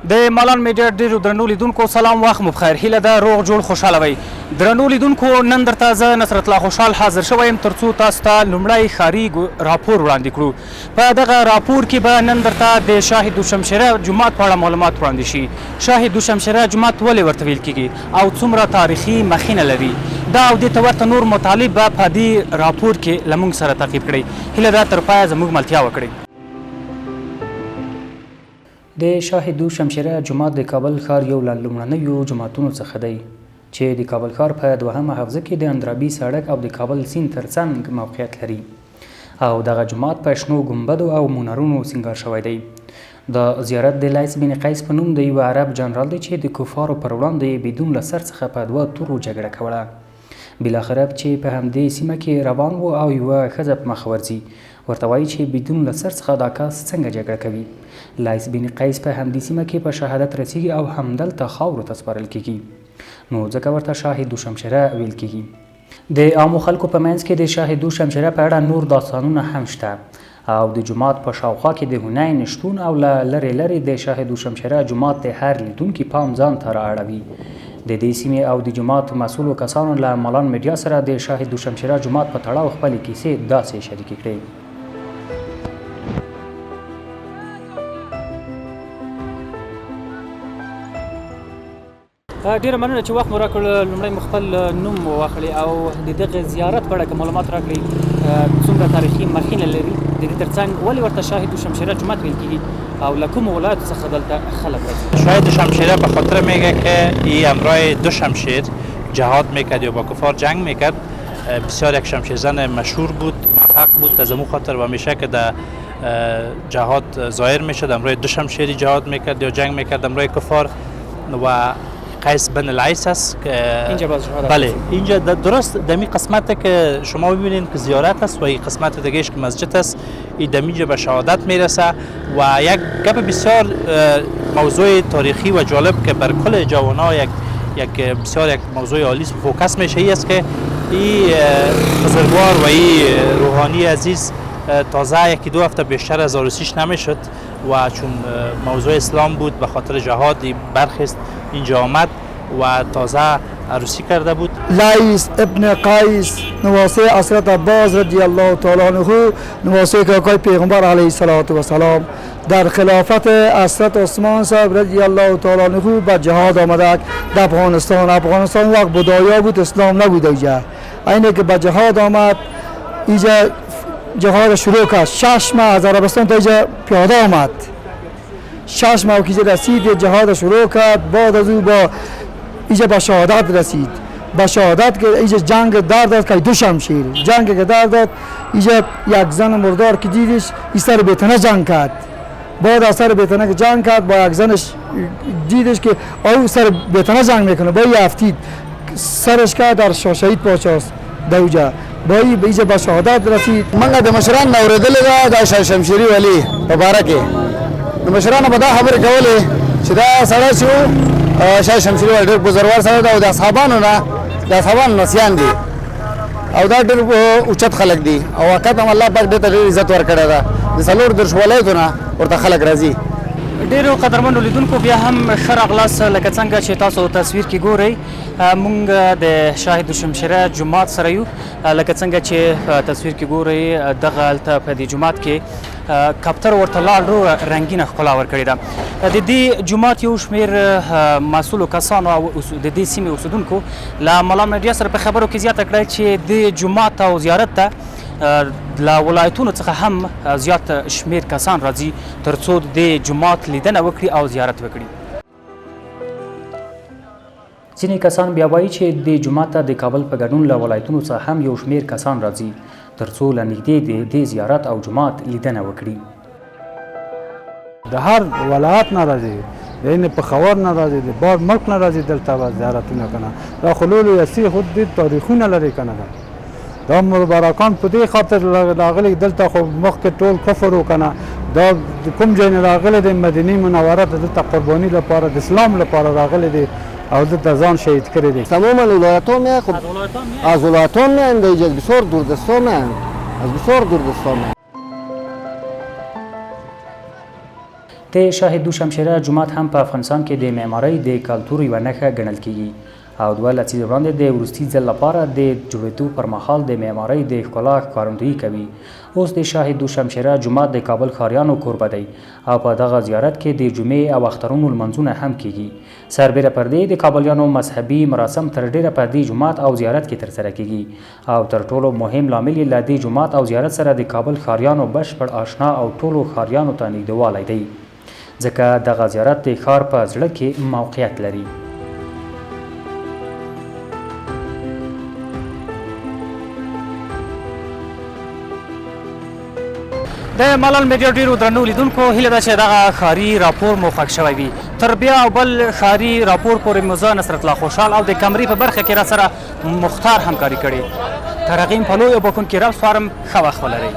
د مالان میډیا ډیرو درنو لیدونکو سلام، وخت مو بخیر. هیله ده روغ جوړ خوشحاله وئ. درنو لیدونکو، نن درته زه نصرت الله خوشحال حاضر شوی یم ترڅو تاسو ته لومړی ښاري راپور وړاندې کړو. په دغه راپور کې به نن درته د شاه دوشمشیره جومات په اړه معلومات وړاندې شي. شاه دوشمشیره جومات ولې ورته ویل کیږي او څومره تاریخي مخینه لري، دا او دې ته ورته نور مطالب به په دې راپور کې له موږ سره تعقیب کړئ. هیله ده تر پایه زموږ ملتیا وکړئ. د شاه دوشمشیره جومات د کابل ښار یو له لومړنیو جوماتونو څخه دی چې د کابل ښار په دوهمه حوزه کې د اندرابي سړک او د کابل سیند ترڅنګ موقعیت لري او دغه جومات په شنو ګنبدو او منارونو سینګار شوی دی. د زیارت د لایس بن قیس په نوم د یو عرب جنرال دی چې د کفارو پر وړاندې بدون له سر څخه په دوه تورو جګړه کوله. بالاخره چې په همدې سیمه کې روان و او یوه ښځه په مخ ورځي، ورته وایي چې بدون له سر څخه دا کس څنګه جګړه کوي. لایس بن قیس په همدې سیمه کې په شهادت رسیږي او همدلته خاورو ته سپارل کیږي، نو ځکه ورته شاه دوشمشیره ویل کیږي. د عامو خلکو په منځ کې د شاه دوشمشیره په اړه نور داستانونه هم شته او د جومات په شاوخوا کې د هنین شتون او له لرې لرې د شاه دوشمشیره جومات د هر لیدونکي پام ځان ته رااړوي. د دې سیمې او د جومات مسؤلو کسانو له مالان میډیا سره د شاه دوشمشیره جومات په تړاو خپلې کیسې داسې شریکې کړې. ډیره مننه چې وخت مو راکړ. لومړی مو خپل نوم واخلئ او د دغه زیارت په اړه که معلومات راکړئ، څومره تاریخي مخینه لري، د دې ترڅنګ ولې ورته شاه دوشمشیره جومات ویل کیږي او له کومو ولایتو څخه دلته خلک راځي. شاه دوشمشیره به خاطر میگه که این همراه دو شمشیر جهاد میکرد یا با کفار جنگ میکرد. بسیار یک شمشیرزن مشهور بود، موفق بود، از امو خاطر و میشه که در جهاد ظاهر میشد، همراه دو شمشیری جهاد میکرد یا جنگ میکرد همراه کفار. و قیس بن العیس است که اینجا باز شهادت. بله اینجا درست دمی قسمت که شما ببینید که زیارت است و این قسمت دیگهش که مسجد است، این دمیجا به شهادت میرسه و یک گپ بسیار موضوع تاریخی و جالب که بر کل جوانان یک بسیار یک موضوع عالی فوکس میشه ای است که این بزرگوار و این روحانی عزیز تازه یکی دو هفته بیشتر از عروسیش نمیشد و چون موضوع اسلام بود به خاطر جهاد برخیست اینجا آمد و تازه عروسی کرده بود. لایس ابن قیس نواسه حضرت عباس رضی الله تعالی عنه، نواسه کاکای پیغمبر علیه الصلاة و سلام، در خلافت حضرت عثمان صاحب رضی الله تعالی عنه به جهاد آمده در افغانستان وقت بدایا بود، اسلام نبود اینجا. اینه که به جهاد آمد، اینجا جهاد شروع کرد. 6 ماه از عربستان تا اینجا پیاده آمد. 6 ماه که رسید جهاد شروع کرد. بعد از او با اینجا به شهادت رسید. به شهادت که اینجا جنگ در داد که دو شمشیر جنگ که در داد، اینجا یک زن مردار که دیدش این سر بیتنه جنگ کرد. بعد از سر بیتنه که جنگ کرد با یک زنش دیدش که او سر بیتنه جنگ میکنه، با یفتید سرش که در شهید پاچاست دوجا بایی بیجا با شهادت رسید. منگا د مشران نوریدل دا شاه شمشیری ولی مبارکه د مشران په دا خبره کوله چې دا سره شو شاه شمشیری ولی ډېر بزرګوار سره دا د اصحابانو نسیان دي او دا ډېر اوچت خلک دي او وخت هم الله پاک دې ته ډېر عزت ورکړی ده. د څلور درش ولایتونه ورته خلک راځي. ډیرو قدرمنو لیدونکو، بیا هم ښه راغلاست. لکه څنګه چې تاسو تصویر کې ګورئ، مونږ د شاه دوشمشیره جومات سره یو. لکه څنګه چې تصویر کې ګورئ، دغه هلته په دې جومات کې کاپتر ورته لاړ رنګینه ښکلا ورکړې ده. د دې جومات یو شمېر مسؤلو کسانو او د دې سیمې اوسېدونکو له مالان میډیا سره په خبرو کې زیاته کړه چې د جومات او زیارت ته له ولایتونو څخه هم زیات شمېر کسان راځي ترڅو د جومات لیدنه وکړي او زیارت وکړي. ځینې کسان بیا وایي چې د جومات ته د کابل په ګډون له ولایتونو څخه هم یو شمېر کسان راځي ترڅو له نږدې د زیارت او جومات لیدنه وکړي. د هر ولایت نه راځي، د این پېښور نه راځي، د بار ملک نه راځي دلته به زیارتونه کنه. دا خو لوی اصلي خود د تاریخونه لري کنه. دا مبارکان په دې خاطر راغلي دلته، خو مخکې ټول کفر وکنه. دا کوم ځای نه راغلي د مدینه منوره ته دلته قرباني لپاره د اسلام لپاره راغلي دي او دلته ځان شهید کړی دی. تماما ولایت‌ها میاد از ولایت‌ها میان دیگه بسیار دوردستان میان از بسیار دوردستان. د شاه دوشمشیره جومات هم په افغانستان کې د معمارۍ د کلتور یوه نښه ګڼل کیږي او 2 لسیزې وړاندې د وروستي ځل لپاره د جوړېدو پر مهال د معمارۍ د ښکلا ښکارندویي کوي. اوس د شاه دوشمشیره جومات د کابل ښاریانو کوربه دی او په دغه زیارت کې د جمعې او اخترونو لمنځونه هم کیږي. سربیره پر دې د کابلیانو مذهبي مراسم تر ډیره په دې جومات او زیارت کې ترسره کیږي او تر ټولو مهم لامل یې له دې جومات او زیارت سره د کابل ښاریانو بشپړ آشنا او ټولو ښاریانو ته نږدېوالی دی ځکه دغه زیارت د ښار په زړه کې موقعیت لري. د ملال میډیا ډیرو درنو لیدونکو هیله ده چې دغه ښاري راپور مو خوښ شوی وي. تر بیا او بل ښاري راپور پورې مو زه نصرت الله خوشحال او د کمرې په برخه کې را سره مختار همکاري کړې. تر هغې په لویو بکونکي رب سپارم ښه وخت ولرئ.